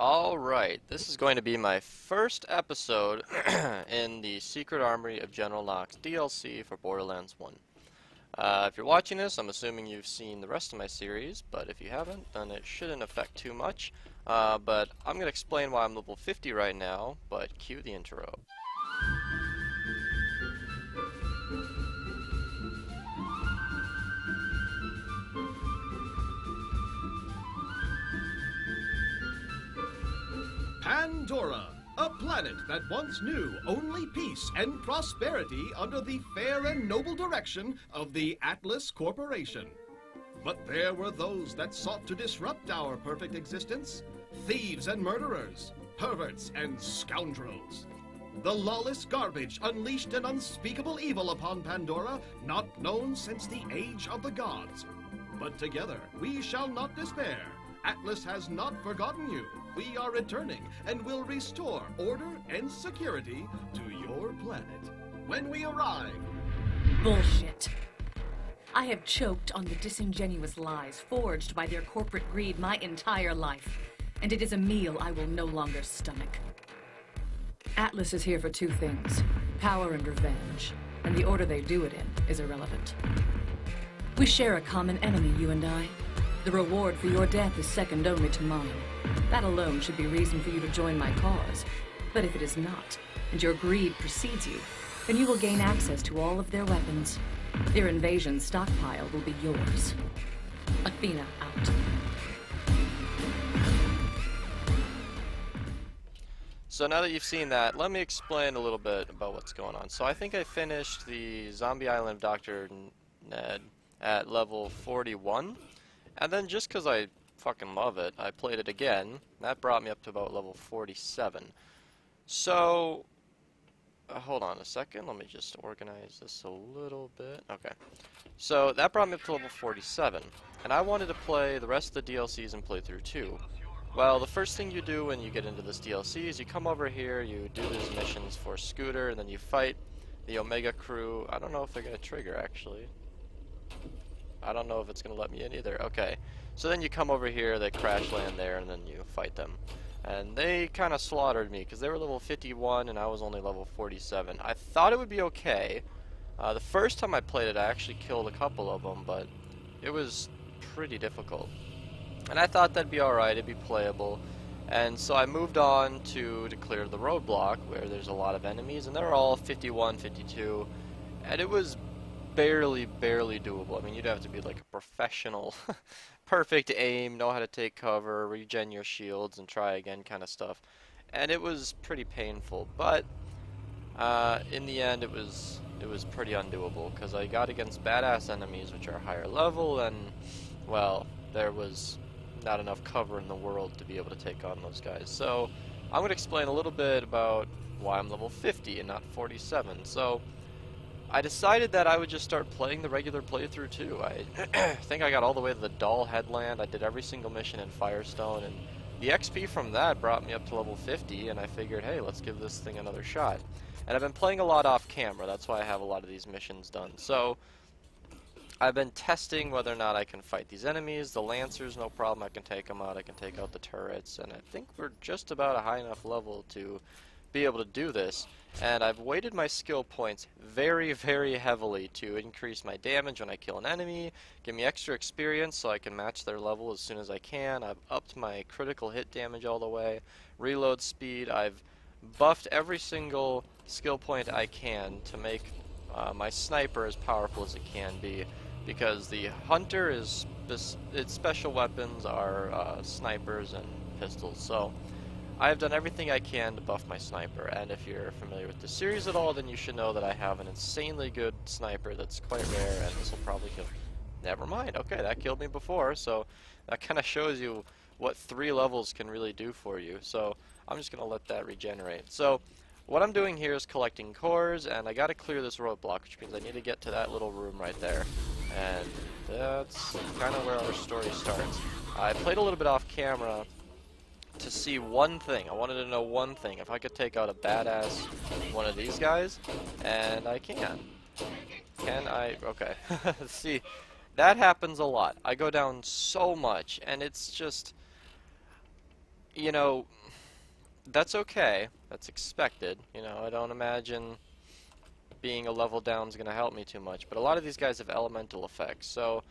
Alright, this is going to be my first episode in the Secret Armory of General Knoxx DLC for Borderlands 1. If you're watching this, I'm assuming you've seen the rest of my series, but if you haven't, then it shouldn't affect too much. But I'm going to explain why I'm level 50 right now, but cue the intro. Pandora, a planet that once knew only peace and prosperity under the fair and noble direction of the Atlas Corporation. But there were those that sought to disrupt our perfect existence: thieves and murderers, perverts and scoundrels. The lawless garbage unleashed an unspeakable evil upon Pandora, not known since the age of the gods. But together we shall not despair. Atlas has not forgotten you. We are returning and will restore order and security to your planet. When we arrive... Bullshit. I have choked on the disingenuous lies forged by their corporate greed my entire life, and it is a meal I will no longer stomach. Atlas is here for two things: power and revenge, and the order they do it in is irrelevant. We share a common enemy, you and I. The reward for your death is second only to mine. That alone should be reason for you to join my cause. But if it is not, and your greed precedes you, then you will gain access to all of their weapons. Their invasion stockpile will be yours. Athena out. So now that you've seen that, let me explain a little bit about what's going on. So I think I finished the Zombie Island of Dr. Ned at level 41. And then just because I fucking love it, I played it again. That brought me up to about level 47. So, hold on a second. Let me just organize this a little bit. Okay. So, that brought me up to level 47. And I wanted to play the rest of the DLCs and play through too. Well, the first thing you do when you get into this DLC is you come over here, you do these missions for Scooter, and then you fight the Omega crew. I don't know if they're going to trigger, actually. I don't know if it's going to let me in either. Okay. So then you come over here, they crash land there, and then you fight them. And they kind of slaughtered me, because they were level 51, and I was only level 47. I thought it would be okay. The first time I played it, I actually killed a couple of them, but it was pretty difficult. And I thought that'd be alright, it'd be playable. And so I moved on to clear the roadblock, where there's a lot of enemies, and they're all 51, 52, and it was barely doable. I mean, you'd have to be like a professional, perfect aim, know how to take cover, regen your shields, and try again kind of stuff. And it was pretty painful, but in the end it was pretty undoable, because I got against badass enemies which are higher level, and, well, there was not enough cover in the world to be able to take on those guys. So I'm going to explain a little bit about why I'm level 50 and not 47. So I decided that I would just start playing the regular playthrough too. I think I got all the way to the Doll Headland. I did every single mission in Firestone, and the XP from that brought me up to level 50, and I figured, hey, let's give this thing another shot. And I've been playing a lot off camera, that's why I have a lot of these missions done. So I've been testing whether or not I can fight these enemies. The Lancers, no problem, I can take them out, I can take out the turrets, and I think we're just about a high enough level to be able to do this. And I've weighted my skill points very heavily to increase my damage when I kill an enemy, give me extra experience so I can match their level as soon as I can. I've upped my critical hit damage all the way, reload speed. I've buffed every single skill point I can to make my sniper as powerful as it can be, because the hunter is its special weapons are snipers and pistols. So I have done everything I can to buff my sniper, and if you're familiar with the series at all, then you should know that I have an insanely good sniper that's quite rare, and this will probably kill... Never mind, okay, that killed me before, so that kind of shows you what 3 levels can really do for you. So I'm just going to let that regenerate. So what I'm doing here is collecting cores, and I got to clear this roadblock, which means I need to get to that little room right there. And that's kind of where our story starts. I played a little bit off camera to see one thing. I wanted to know one thing. If I could take out a badass one of these guys, and I can. Can I? Okay. See, that happens a lot. I go down so much, and it's just... you know, that's okay. That's expected. You know, I don't imagine being a level down is going to help me too much. But a lot of these guys have elemental effects. So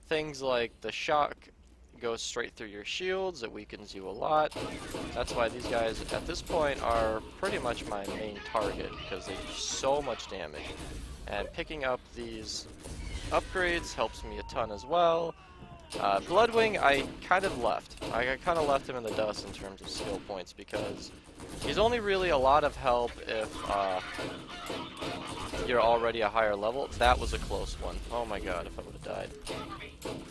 things like the shock goes straight through your shields. It weakens you a lot. That's why these guys at this point are pretty much my main target because they do so much damage. And picking up these upgrades helps me a ton as well. Bloodwing, I kind of left. I kind of left him in the dust in terms of skill points because he's only really a lot of help if you're already a higher level. That was a close one. Oh my god, if I would have died.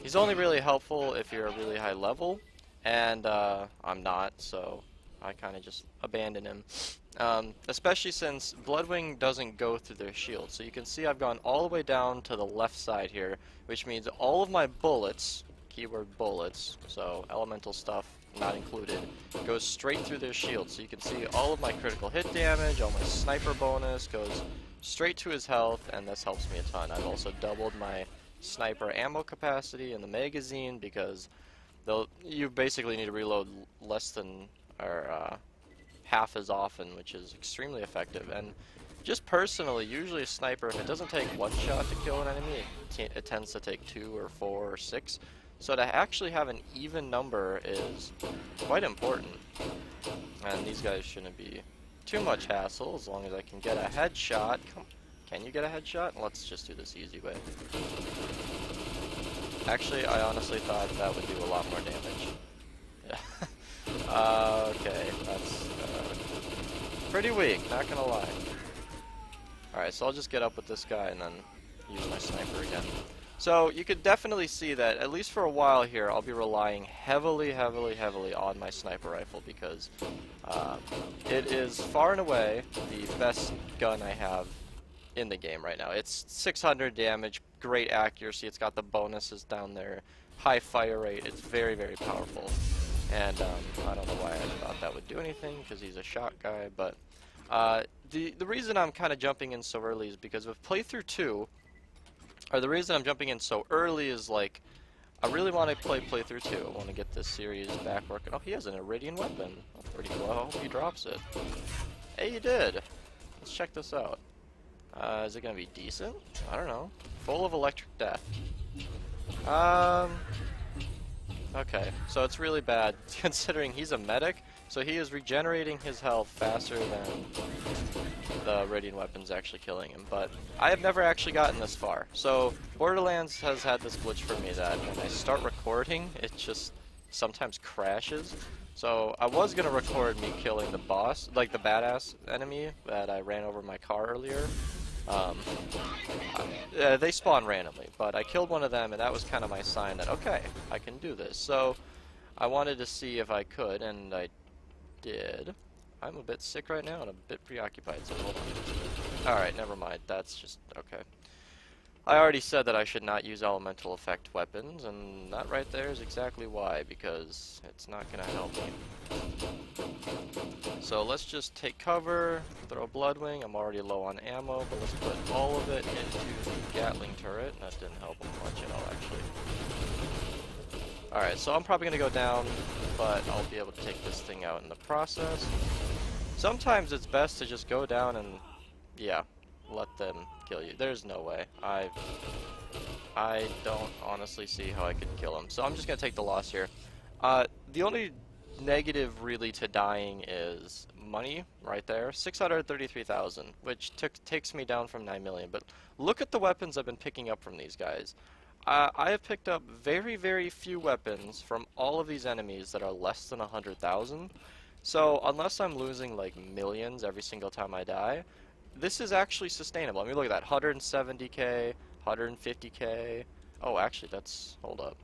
He's only really helpful if you're a really high level, and I'm not, so I kind of just abandon him. Especially since Bloodwing doesn't go through their shield. So you can see I've gone all the way down to the left side here, which means all of my bullets, keyword bullets, so elemental stuff not included, goes straight through their shield. So you can see all of my critical hit damage, all my sniper bonus goes straight to his health, and this helps me a ton. I've also doubled my sniper ammo capacity in the magazine because you basically need to reload less than, or half as often, which is extremely effective. And just personally, usually a sniper, if it doesn't take one shot to kill an enemy, it tends to take 2 or 4 or 6. So to actually have an even number is quite important. And these guys shouldn't be too much hassle as long as I can get a headshot. Can you get a headshot? Let's just do this easy way. Actually, I honestly thought that would do a lot more damage. Yeah. Okay, that's pretty weak, not gonna lie. Alright, so I'll just get up with this guy and then use my sniper again. So you could definitely see that, at least for a while here, I'll be relying heavily on my sniper rifle because it is far and away the best gun I have in the game right now. It's 600 damage, great accuracy, it's got the bonuses down there, high fire rate, it's very powerful. And I don't know why I thought that would do anything because he's a shot guy, but the reason I'm kind of jumping in so early is because with playthrough 2, or the reason I'm jumping in so early is like, I really want to play playthrough 2. I want to get this series back working. Oh, he has an Iridian weapon. That's pretty cool. I hope he drops it. Hey, he did. Let's check this out. Is it going to be decent? I don't know. Full of electric death. Okay, so it's really bad considering he's a medic, so he is regenerating his health faster than the radiant weapon's actually killing him. But I have never actually gotten this far. So Borderlands has had this glitch for me that when I start recording, it just sometimes crashes. So I was gonna record me killing the boss, like the badass enemy that I ran over my car earlier. They spawn randomly, but I killed one of them, and that was kind of my sign that, okay, I can do this. So I wanted to see if I could, and I did. I'm a bit sick right now and a bit preoccupied, so hold on. Alright, never mind. That's just, okay. I already said that I should not use elemental effect weapons, and that right there is exactly why, because it's not going to help me. So let's just take cover, throw Bloodwing. I'm already low on ammo, but let's put all of it into the Gatling turret. That didn't help him much at all, actually. Alright, so I'm probably going to go down, but I'll be able to take this thing out in the process. Sometimes it's best to just go down and, yeah, let them kill you. There's no way. I don't honestly see how I could kill him. So I'm just going to take the loss here. The only negative really to dying is money right there. 633,000, which takes me down from 9 million. But look at the weapons I've been picking up from these guys. I have picked up very few weapons from all of these enemies that are less than 100,000. So unless I'm losing like millions every single time I die, this is actually sustainable. I mean, look at that, 170k, 150k. Oh, actually, hold up.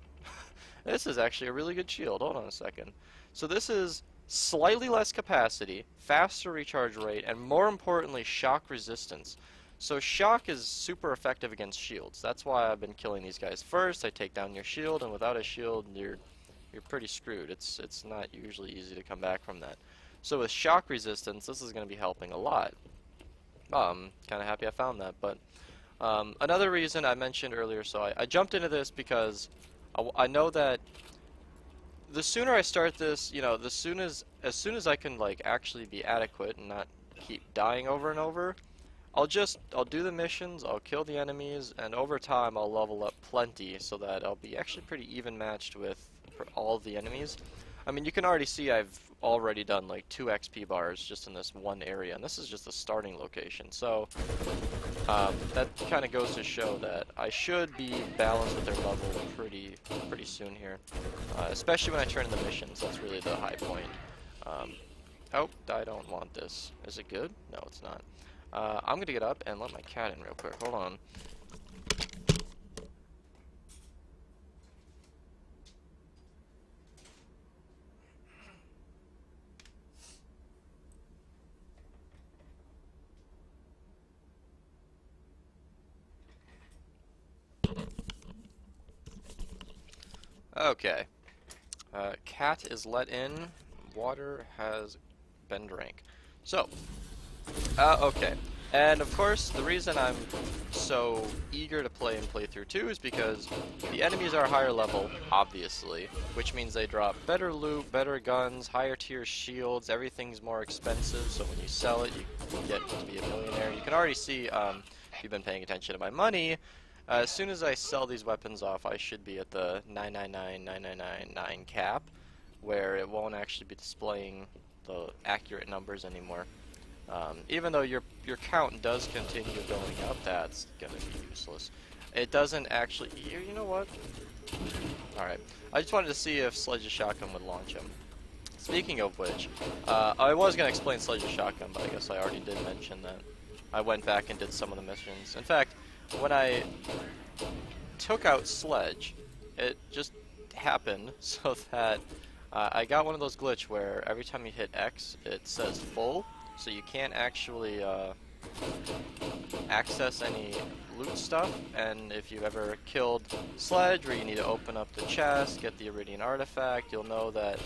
This is actually a really good shield. Hold on a second. So this is slightly less capacity, faster recharge rate, and more importantly, shock resistance. So shock is super effective against shields. That's why I've been killing these guys first. I take down your shield, and without a shield, you're pretty screwed. It's not usually easy to come back from that. So with shock resistance, this is going to be helping a lot. I'm kind of happy I found that. But another reason I mentioned earlier, so I jumped into this because I know that the sooner I start this, you know, as soon as I can like actually be adequate and not keep dying over and over, I'll do the missions, I'll kill the enemies, and over time I'll level up plenty so that I'll be actually pretty even matched with all of the enemies. I mean, you can already see I've already done like 2 XP bars just in this one area, and this is just the starting location. So that kind of goes to show that I should be balanced with their level pretty soon here, especially when I turn in the missions. That's really the high point. Oh, I don't want this. Is it good? No, it's not. I'm gonna get up and let my cat in real quick. Hold on. Okay. Cat is let in. Water has been drank. So, okay. And of course, the reason I'm so eager to play in playthrough 2 is because the enemies are higher level, obviously, which means they drop better loot, better guns, higher tier shields, everything's more expensive, so when you sell it, you get to be a millionaire. You can already see, if you've been paying attention to my money, as soon as I sell these weapons off, I should be at the 999,999 cap, where it won't actually be displaying the accurate numbers anymore. Even though your count does continue going up, that's gonna be useless. It doesn't actually. You know what? All right. I just wanted to see if Sledge's shotgun would launch him. Speaking of which, I was gonna explain Sledge's shotgun, but I guess I already did mention that. I went back and did some of the missions. In fact, when I took out Sledge, it just happened so that I got one of those glitch where every time you hit X, it says full, so you can't actually access any loot stuff. And if you've ever killed Sledge, where you need to open up the chest, get the Iridian artifact, you'll know that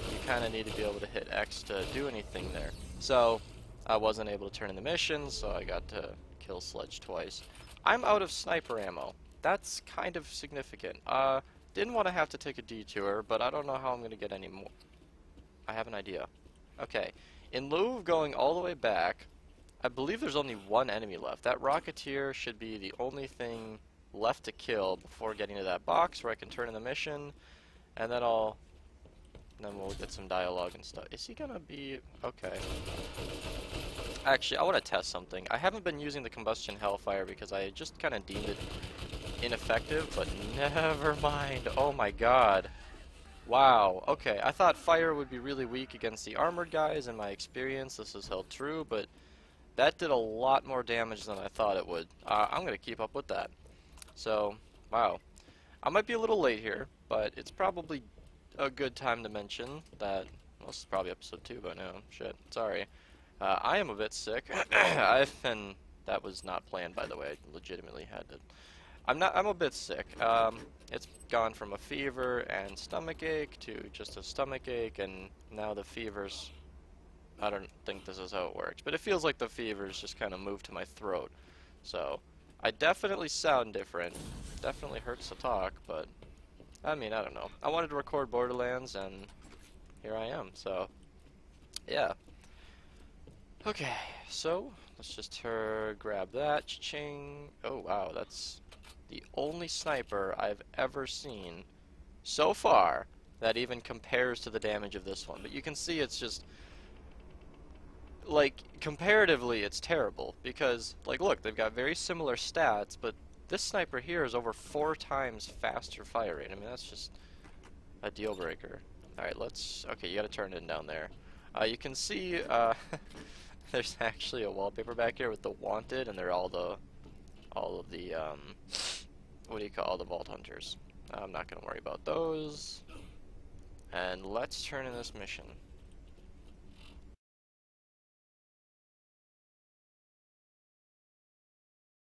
you kind of need to be able to hit X to do anything there. So I wasn't able to turn in the missions, so I got to kill Sledge twice. I'm out of sniper ammo. That's kind of significant. Didn't want to have to take a detour, but I don't know how I'm going to get any more. I have an idea. Okay, in lieu of going all the way back, I believe there's only one enemy left. That Rocketeer should be the only thing left to kill before getting to that box where I can turn in the mission, and then we'll get some dialogue and stuff. Is he gonna be okay? Actually, I want to test something. I haven't been using the Combustion Hellfire because I just kind of deemed it ineffective, but never mind. Oh my god. Wow. Okay, I thought fire would be really weak against the armored guys. In my experience, this has held true, but that did a lot more damage than I thought it would. I'm going to keep up with that. So, wow. I might be a little late here, but it's probably a good time to mention that, well, this is probably episode 2 by now. Shit, sorry. I am a bit sick. That was not planned, by the way. I legitimately had to. I'm a bit sick. It's gone from a fever and stomach ache to just a stomach ache, and now the fever's, I don't think this is how it works, but it feels like the fever's just kind of moved to my throat. So, I definitely sound different. Definitely hurts to talk, but, I mean, I don't know. I wanted to record Borderlands, and here I am, so, yeah. Okay, so, let's just grab that, cha-ching. Oh, wow, that's the only sniper I've ever seen so far that even compares to the damage of this one. But you can see it's just, like, comparatively it's terrible, because, like, look, they've got very similar stats, but this sniper here is over 4 times faster fire rate. I mean, that's just a deal breaker. Alright, okay, you gotta turn it down there. You can see, there's actually a wallpaper back here with the wanted, and they're all of the, what do you call the Vault Hunters. I'm not gonna worry about those. And let's turn in this mission.